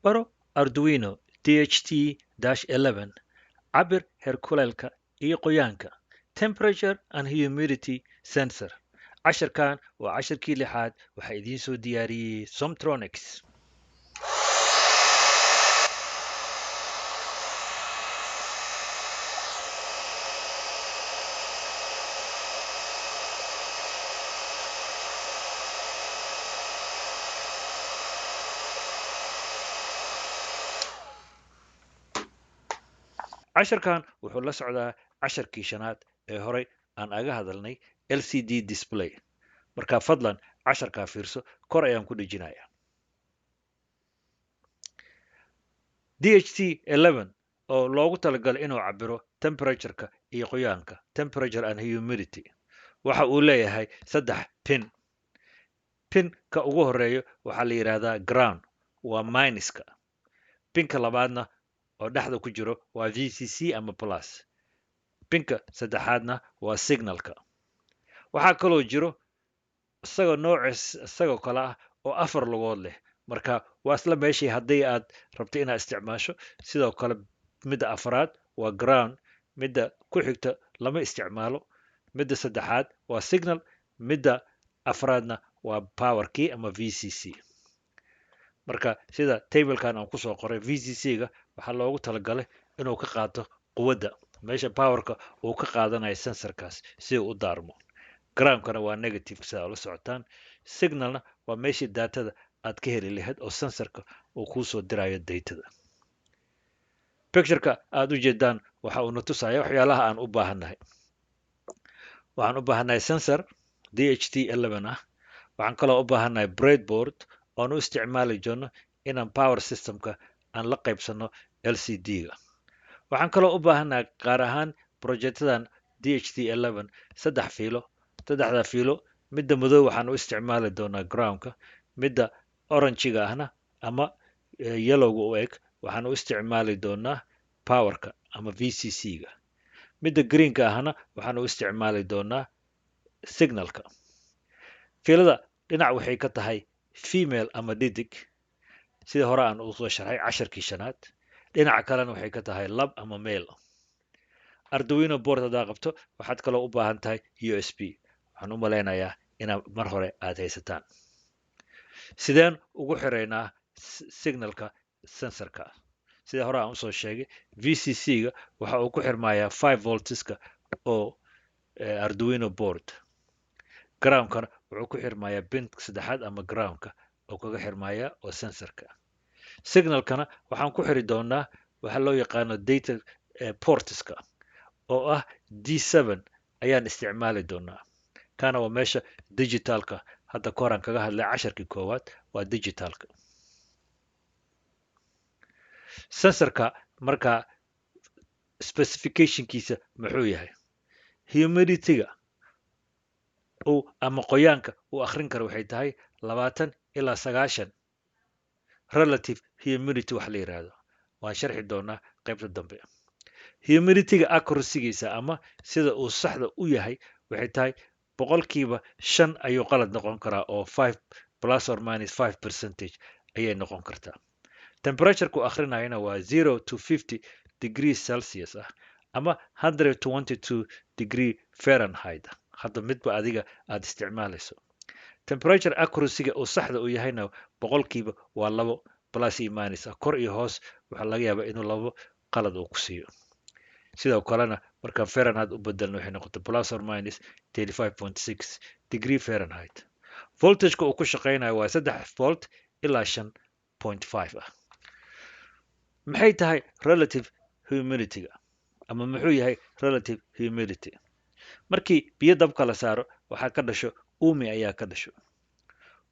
baro Arduino DHT-11 cabir heerkuleylka iyo qoyaanka temperature and humidity sensor casharkan waa casharkii lixaad waxaa idiin soo diyaariyey Somtronics. casharkan wuxuu la socdaa casharkii shanaad ee horey aan aga hadalnay LCD display marka fadlan casharkaa fiirso kor ayaan ku dhejinayaa DHT-11 oo loogu talagalay inuu cabiro temperatureka iyo qoyaanka temperature and humidity waxa uu leeyahay 3 pin pinka ugu horeeyo waxaa la yidhaahdaa ground waa minuska pinka labaadna oo dhexda ku jiro waa VCC ama plus pinka saddexaadna waa signalka waxaa kaloo jiro isagoo kale ah oo 4 lugood leh marka waa isla meeshii haddii aad rabto inaad isticmaasho sidoo kale midda afraad waa ground midda ku xigta lama isticmaalo midda saddexaad waa signal midda afraadna waa power key ama VCC marka sida tablekan aan kusoo qoray VCC-ga waxaa loogu talagalay inuu ka qaato quwadda meesha powerka uu ka qaadanayo sensorkaas si uu u daarmo groundkana waa negative sida ula socotaan signalna waa meeshii daatada aad ka heli lahayd oo sensorka uu kuu soo dirayo datada pictureka aad u jeedaan waxa uu na tusaya waxyaalaha aan u baahannahay waxaan u baahannahay sensor DHT-11 ah waxaan kaloo u baahannahay breadboard oon u isticmaali doono inaan power systemka aan la qaybsano LCD-ga waxaan kaloo u baahannahay qaar ahaan projectadan DHT-11 saddexda fiilo midda madow waxaan u isticmaali doonaa groundka midda oranjiga ahna ama yellowga u eg waxaan u isticmaali doonaa powerka ama VCC-ga midda greenka ahna waxaan u isticmaali doonaa signalka fiilada dhinac waxay ka tahay female ama dhidig sida hore aan usoo sharxay casharkii shanaad dhinaca kalena waxay ka tahay lab ama male Arduino board haddaa qabto waxaad kaloo u baahan tahay USB waxaan u malaynayaa inaad mar hore aad haysataan sideen ugu xiraynaa signalka sensorka sida hore aan usoo sheegay VCC-ga waxa uu ku xirmayaa 5 voltska oo Arduino board groundkana wuxuu ku xirmayaa pinka saddexaad ama groundka oo kaga xirmaya oo sensorka signalkana waxaan ku xiri doonaa waxa loo yaqaano data portska oo ah D7 ayaan isticmaali doonaa kana waa meesha digitalka hadda koran kaga hadlay casharkii koowaad waa digitalka sensorka marka specificationkiisa muxuu yahay humidityga ama qoyaanka uu akhrin karo waxay tahay 20 ilaa 90 relative humidity wax la yiraahdo waan sharxi doonaa qaybta dambe humidityga accuracy-giisa ama sida uu saxda u yahay waxay tahay boqolkiiba 5 ayuu qalad noqon karaa oo 5 plus or minus 5% ayay noqon kartaa temperature-ku akhrinayana waa 0 to 50 degrees Celsius ah ama 122 degree Fahrenheit hadda midba adiga aad isticmaalayso temperature accuracy-ga uu saxda u yahayna boqolkiiba waa 2 plus iyo minus ah kor iyo hoos waxaa laga yaabaa inuu 2 qalad uu ku siiyo sidoo kalena markaan Fahrenheit u bedelno waxay noqotay plus or minus 35.6 degree Fahrenheit voltage-ka uu ku shaqeynayo waa 3 volt ilaa 5.5 ah maxay tahay relative humidity-ga ama muxuu yahay relative humidity markii biyo dabka la saaro waxaa ka dhasho uumi ayaa ka dhasho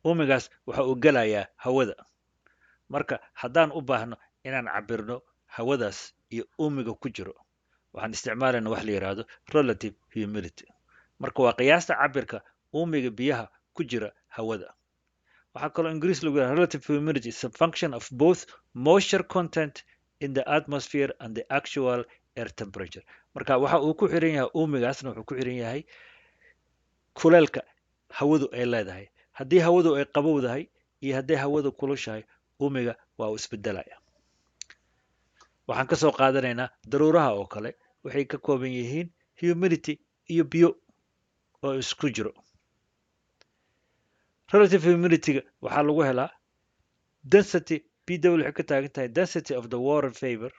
uumigaas waxa uu gelayaa hawada marka haddaan u baahno inaan cabirno hawadaas iyo uumiga ku jiro waxaan isticmaalaynaa wax la yiraahdo relative humidity marka waa qiyaasta cabirka uumiga biyaha ku jira hawada waxaa kaloo ingiriis lagu yiraahdo relative humidity is a function of both moisture content in the atmosphere and the actual air temperature marka waxa uu ku xiran yahay uumigaasna wuxuu ku xiran yahay kuleelka hawadu ay leedahay haddii hawadu ay qabowdahay iyo haddii hawadu kulushahay uumiga waa uu isbedelaya. waxaan ka soo qaadanaynaa daruuraha oo kale waxay ka kooban yihiin humidity iyo biyo oo isku jiro. relative humidity-ga waxaa lagu helaa density pw waxay ka taagan tahay density of the water vapor,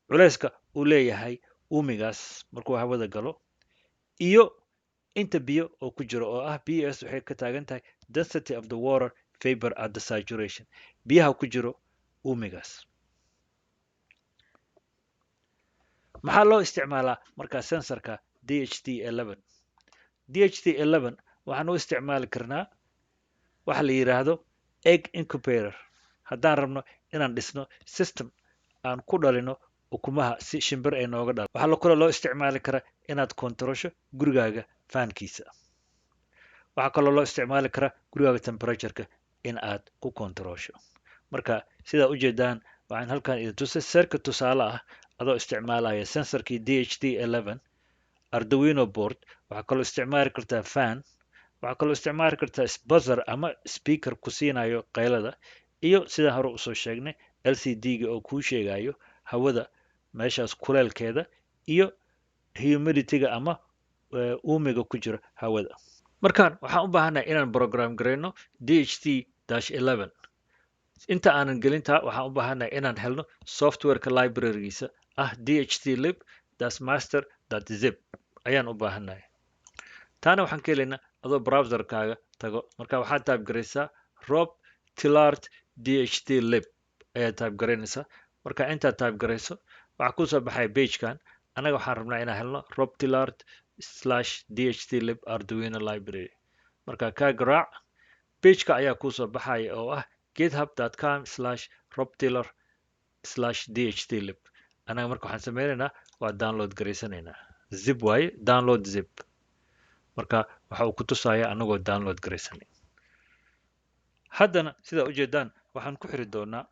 culayska uu leeyahay uumigaas markuu hawada galo, iyo inta biyo oo ku jiro oo ah bs waxay ka taagan tahay density of the water vapor at the saturation, biyaha ku jiro uumigaas. maxaa loo isticmaalaa markaa sensorka DHT11? DHT11 waxaan u isticmaali karnaa waxa la yiraahdo egg incubator haddaan rabno inaan dhisno system aan ku dhalino ukumaha si shimbir ay nooga dhalo. waxaa kale loo isticmaali karaa inaad kontarosho gurigaaga faankiisa. waxaa kaloo loo isticmaali karaa gurigaaga temperatureka in aad ku kontarosho. marka sidaa ujeedaan waxaan halkan idin tusay circuit tusaale ah adoo isticmaalaya sensorkii DHT11, Arduino board, waxaa kaloo isticmaali kartaa fan, waxaa kaloo isticmaali kartaa buzzer ama speaker ku siinayo qaylada, iyo sidaan hore usoo sheegnay LCD-ga oo kuu sheegayo hawada meeshaas kuleelkeeda iyo humidity-ga ama uumiga ku jira hawada. markaan waxaan u baahanahay inaan program gareyno DHT-11. inta aanan gelintaa waxaan u baahanahay inaan helno softwareka librarygiisa ah DHT-lib master.zip ayaan u baahanahay. taana waxaan ka helaynaa adoo browserkaaga tago. marka waxaad type garaysaa rob tillard DHT-lib ayaad type garaynaysaa. marka intaad type garayso waxaa kusoo baxaya pagekan. anaga waxaan rabnaa inaan helno rob tillard /DHT-lib Arduino library. marka kaa garaac pageka ayaa kusoo baxaya oo ah github.com/robtiller/DHT-lib. anaga marka waxaan sameynaynaa waa download garaysanaynaa. zip waaye, download zip. marka waxa uu ku tusaya anagoo download garaysanay. haddana sidaa ujeedaan waxaan ku xiri doonaa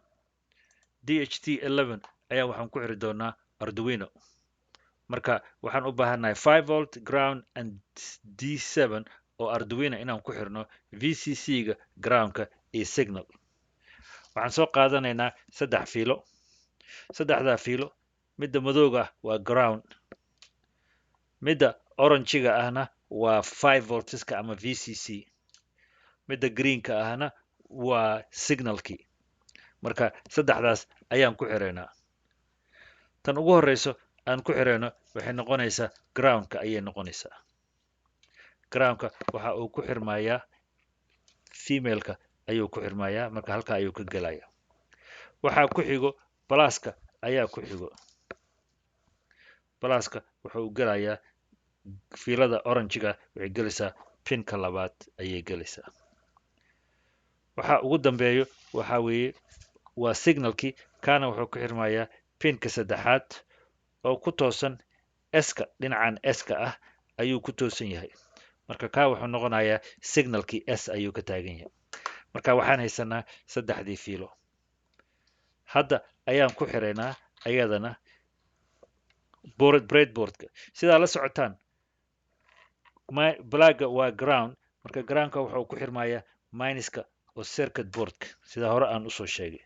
DHT-11 ayaa waxaan ku xiri doonaa Arduino. marka waxaan u baahanahay 5 volt ground and D7 oo Arduino inaan ku xirno VCC-ga groundka iyo signal. waxaan soo qaadanaynaa 3 fiilo. 3daa fiilo midda madowga ah waa ground, midda oranjiga ahna waa 5 voltska ama VCC, midda greenka ahna waa signalkii. marka 3daas ayaan ku xiraynaa. tan ugu horeyso aan ku xirayno waxay noqonaysaa groundka ayay noqonaysaa. groundka waxa uu ku xirmayaa femaleka ayuu ku xirmayaa. marka halka ayuu ka gelaya. waxaa ku xigo pluska ayaa ku xigo. pluska wuxuu u gelayaa fiilada oranjiga waxay gelaysaa pinka labaad ayay gelaysaa. waxa ugu dambeeyo waxa weeye waa signalkii, kaana wuxuu ku xirmayaa pinka saddexaad oo ku toosan ska dhinacan ska ah ayuu ku toosan yahay. marka kaa wuxuu noqonayaa signalkii s ayuu ka taagan yahay. marka waxaan haysanaa 3dii fiilo. hadda ayaan ku xiraynaa ayadana breadboardka. sidaa la socotaan blagga waa ground. marka groundka wuxuu ku xirmayaa minuska oo circuit boardka sida hore aan usoo sheegay.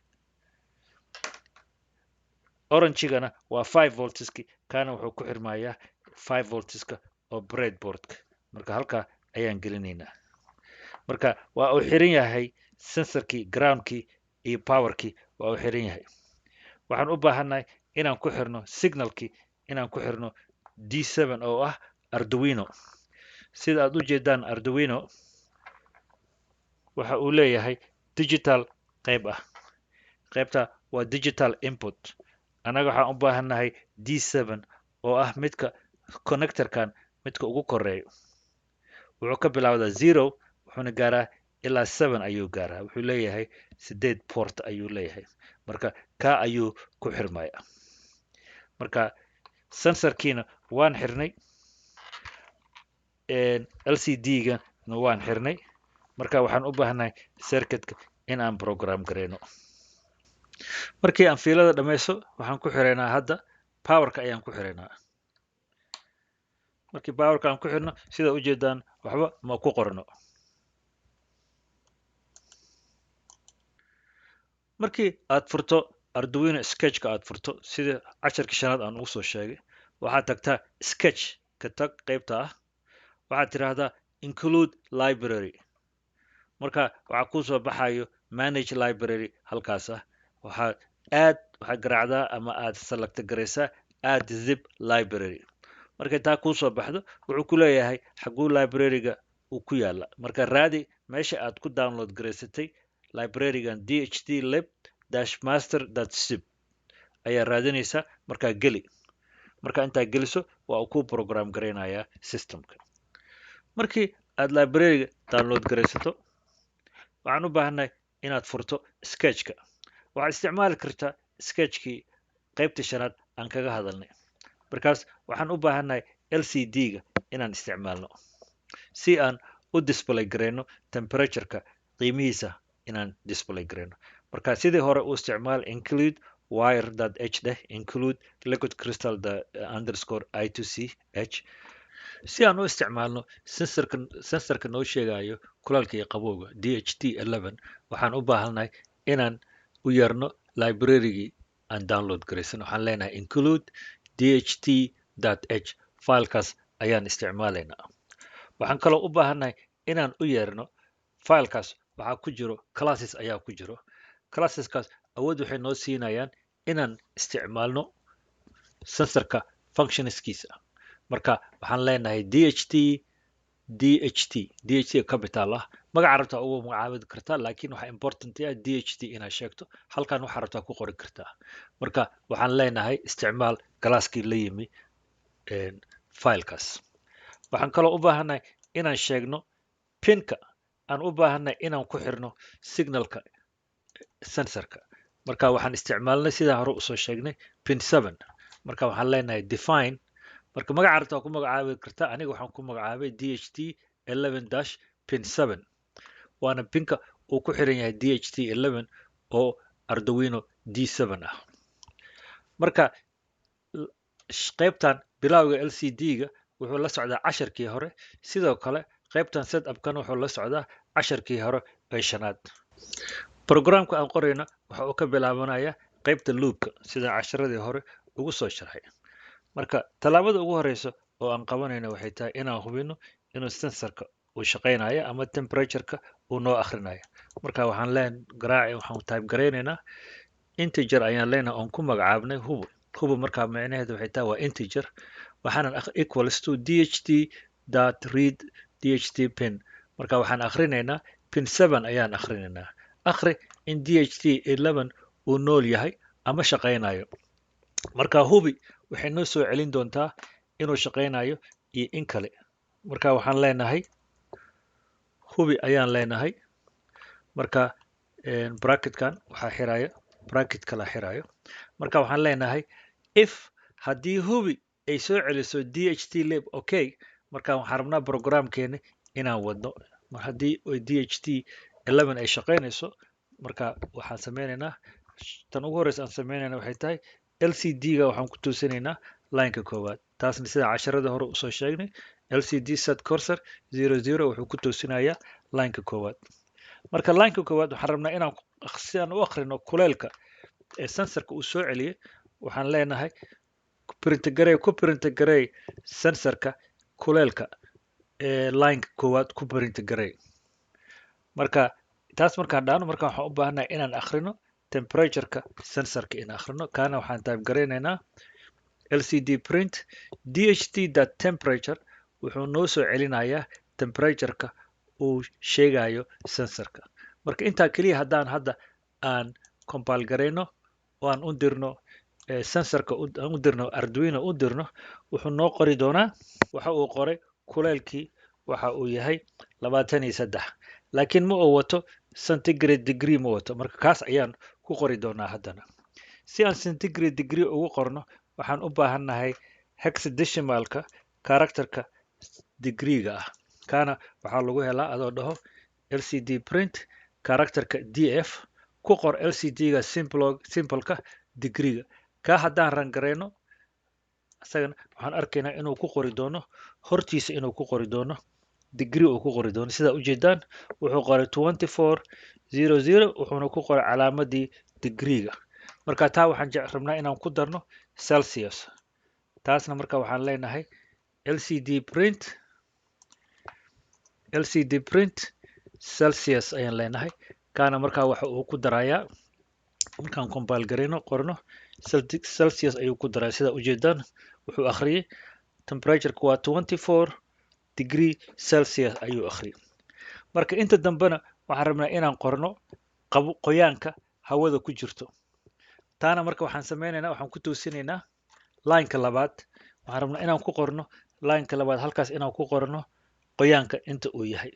orangigana waa 5 voltski, kaana wuxuu ku xirmayaa 5 voltska oo breadboardka. marka halkaa ayaan gelinaynaa. marka waa uu xiran yahay sensorkii, groundkii iyo powerkii waa uu xiran yahay. waxaan u baahannahay inaan ku xirno signalkii, inaan ku xirno D7 oo ah Arduino. sida aad u jeedaan Arduino waxa uu leeyahay digital qayb ah. qaybta waa digital input. anaga waxaan u baahannahay D7 oo ah midka connectorkan midka ugu koreeyo. wuxuu ka bilaawdaa 0 wuxuuna gaaraa ilaa 7 ayuu gaaraa. wuxuu leeyahay 8 port ayuu leeyahay. marka kaa ayuu ku xirmaya. marka sensorkiina waan xirnay, LCD-ga waan xirnay. marka waxaan u baahanahay circuitka in aan program gareyno. markii aan fiilada dhammayso waxaan ku xiraynaa hadda powerka ayaan ku xiraynaa. markii powerka aan ku xirno sida ujeedaan waxba ma ku qorno. markii aad furto Arduino sketchka aad furto sida casharkii shanaad aan ugu soo sheegay waxaad tagtaa sketch ka tag qaybta ah waxaad tiraahdaa include library marka waxaa kuu soo baxayo manage library halkaas ah waxaad garaacdaa ama aad select garaysaa add zip library markay taa kuu soo baxdo wuxuu ku leeyahay xaguu library-ga uu ku yaala marka raadi meesha aad ku download garaysatay library-gan dht-lib-master.zip ayaa raadinaysaa markaa geli marka intaa geliso waa uu ku program garaynayaa systemka markii aad library-ga download garaysato waxaan u baahannahay inaad furto sketchka waxaad isticmaali kartaa sketchkii qaybta shanaad aan kaga hadalnay markaas waxaan u baahannahay LCD-ga inaan isticmaalno si aan u display garayno temperatureka qiimihiisa inaan display garayno marka sidii hore u isticmaal include wire.h deh include liquid crystal underscore I2C h si aan u isticmaalno sensorka noo sheegayo kulaalka iyo qabowga DHT11 waxaan u baahannahay inaan u yeerno library-gii aan download garaysan waxaan leenahay include dht.h filekaas ayaan isticmaalaynaa waxaan kaloo u baahannahay inaan u yeerno filekaas waxaa ku jiro classes ayaa ku jiro classeskaas awood waxay noo siinayaan inaan isticmaalno sensorka functionskiisa marka waxaan leenahay dht capital ah magaca rabtaa ugu magacaabi kartaa laakiin waxaa important ah dht inaad sheegto halkan waxaa rabtaa ku qori kartaa marka waxaan leenahay isticmaal galaaskii la yimi filekaas waxaan kaloo u baahannahay inaan sheegno pinka aan u baahannahay inaan ku xirno signalka sensorka marka waxaan isticmaalnay sidaan hore usoo sheegnay pin 7 marka waxaan leenahay define marka magaca rabtaa ku magacaabi kartaa aniga waxaan ku magacaabay dht11-pin 7 waana pinka uu ku xiran yahay dht11 oo Arduino D7 ah marka qaybtan bilowga LCD-ga wuxuu la socdaa casharkii hore sidoo kale qaybtan setup-kan wuxuu la socdaa casharkii hore ee shanaad programka aan qorayna waxa uu ka bilaabanayaa qaybta loopka sida casharadii hore ugu soo sharxay marka tallaabada ugu horeysa oo aan qabanayno waxay tahay inaan hubino inuu sensorka uu shaqaynayo ama temperatureka uu noo akhrinayo marka waxaan type garaynaynaa integer ayaan leenahay oon ku magacaabnay hubo markaa macnaheedu waxay tahay waa integer waxaanan equals to dht.read dht pin marka waxaan akhrinaynaa pin 7 ayaan akhrinaynaa akhri in dht11 uu nool yahay ama shaqaynayo marka hubi waxay noo soo celin doontaa inuu shaqaynayo iyo in kale marka waxaan leenahay hubi ayaan leenahay marka bracketkan waxaa xiraya bracket kala xirayo marka waxaan leenahay if haddii hubi ay soo celiso dht-lib okay marka waxaan rabnaa programkeena inaan wadno mar haddii dht11 ay shaqaynayso marka waxaan sameynaynaa tan ugu horeysa aan sameynayna waxay tahay LCD-ga waxaan ku toosinaynaa lineka koowaad taasna sida casharada hore usoo sheegnay LCD set cursor 00 wuxuu ku toosinayaa lineka koowaad marka lineka koowaad waxaan rabnaa inaan si aan u akhrino kuleelka ee sensorka uu soo celiyay waxaan leenahay ku print garey sensorka kuleelka ee lineka koowaad ku print garey marka taas markaan dhaano marka waxaan u baahanahay inaan akhrino temperatureka sensorka in akhrino kaana waxaan type garaynaynaa LCD print dht.temperature wuxuu noo soo celinayaa temperatureka uu sheegayo sensorka marka intaa keliya haddaan hadda aan compile garayno oo aan u dirno sensorka aan u dirno Arduino u dirno wuxuu noo qori doonaa waxa uu qoray kuleelkii waxa uu yahay 23 laakiin ma uu wato centigrade degree ma wato marka kaas ayaan ku qori doonaa haddana si aan centigrade degree ugu qorno waxaan u baahannahay hexadecimalka characterka degree-ga ah kaana waxaa lagu helaa adoo dhaho LCD print characterka df ku qor LCD-ga simpleka degree-ga ka haddaan rangareyno isagana waxaan arkaynaa inuu ku qori doono hortiisa inuu ku qori doono degree uu ku qori doono sida ujeedaan wuxuu qoray 2400 wuxuuna ku qoray calaamadii degreega. Marka taa waxaan rabnaa inaan ku darno Celsius. Taasna marka waxaan leenahay LCD print Celsius ayaan leenahay. Kaana marka waxa uu ku darayaa markaan compile gareyno qorno Celsius ayuu ku daraa. Sida ujeedaan wuxuu akhriyay temperature-ku waa 24 degree Celsius ayuu akhriyay. Marka inta dambena waxaan rabnaa inaan qorno qoyaanka hawada ku jirto. Taana marka waxaan sameynaynaa, waxaan ku toosinaynaa line-ka labaad. Waxaan rabnaa inaan ku qorno line-ka labaad halkaas inaan ku qorno qoyaanka inta uu yahay.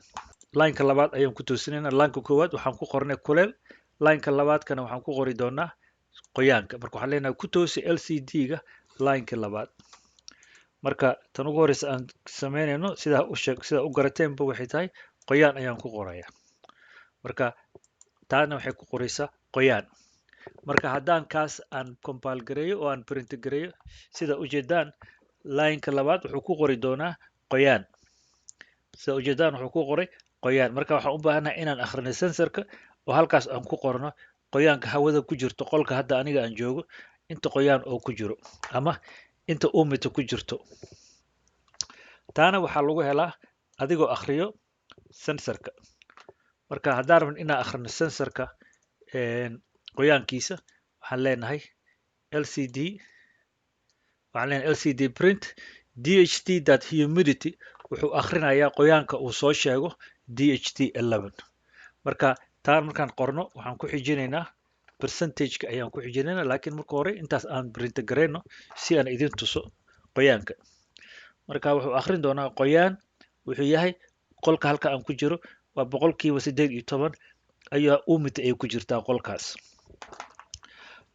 Line-ka labaad ayaan ku toosinaynaa. Line-ka koowaad waxaan ku qornay kuleel. Line-ka labaadkana waxaan ku qori doonaa qoyaanka. Marka waxaan leenahay ku toosi LCD-ga line-ka labaad. Marka tan ugu horeysa aan sameynayno sida u garateenba waxay tahay qoyaan ayaan ku qorayaa. Marka taana waxay ku qoraysaa qoyaan. Marka haddaan kaas aan compile gareeyo oo aan print gareeyo, sida ujeedaan line-ka labaad wuxuu ku qori doonaa qoyaan. Sida ujeedaan wuxuu ku qoray qoyaan. Marka waxaan u baahanahay inaan akhrino sensorka oo halkaas aan ku qorno qoyaanka hawada ku jirto qolka hadda aniga aan joogo inta qoyaan oo ku jiro ama inta uumita ku jirto. Taana waxaa lagu helaa adigoo akhriyo sensorka. Marka haddaan rabno inaan akhrino sensorka qoyaankiisa waxaan leenahay LCD print DHT.humidity wuxuu akhrinayaa qoyaanka uu soo sheego DHT11. Marka taan markaan qorno waxaan ku xijinaynaa percentage-ka ayaan ku xijinaynaa, laakiin marka hore intaas aan print gareyno si aan idin tuso qoyaanka. Marka wuxuu akhrin doonaa qoyaan wuxuu yahay qolka halka aan ku jiro waa 18% ayaa uumita ay ku jirtaa qolkaas.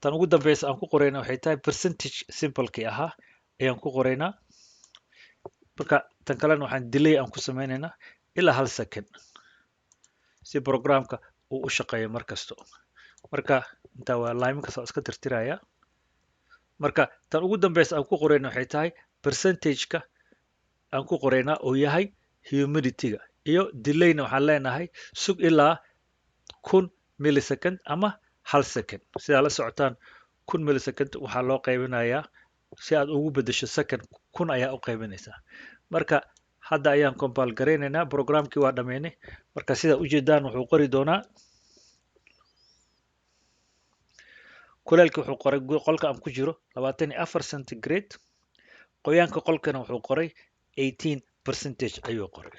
Tan ugu dambeysa aan ku qorayna waxay tahay percentage simple-kii ahaa ayaan ku qoraynaa. Marka tan kalena waxaan delay aan ku sameynaynaa ilaa 1 second si programka uu u shaqeeyo mar kasto. Marka inta waa line-ka soo iska tirtiraya. Marka tan ugu dambeysa aan ku qorayna waxay tahay percentage-ka aan ku qoraynaa oo yahay humidity-ga iyo delay-na waxaan leenahay sug ilaa 1000 millisecond ama 1 second. Sidaa la socotaan 1000 millisecond waxaa loo qaybinayaa si aad ugu bedesho second 1000 ayaa u qaybinaysaa. Marka hadda ayaan compile gareynaynaa, programkii waa dhameynay. Marka sida ujeedaan wuxuu qori doonaa kuleelka wuxuu qoray qolka aan ku jiro 24 centigrade. Qoyaanka qolkana wuxuu qoray 18% ayuu qoray.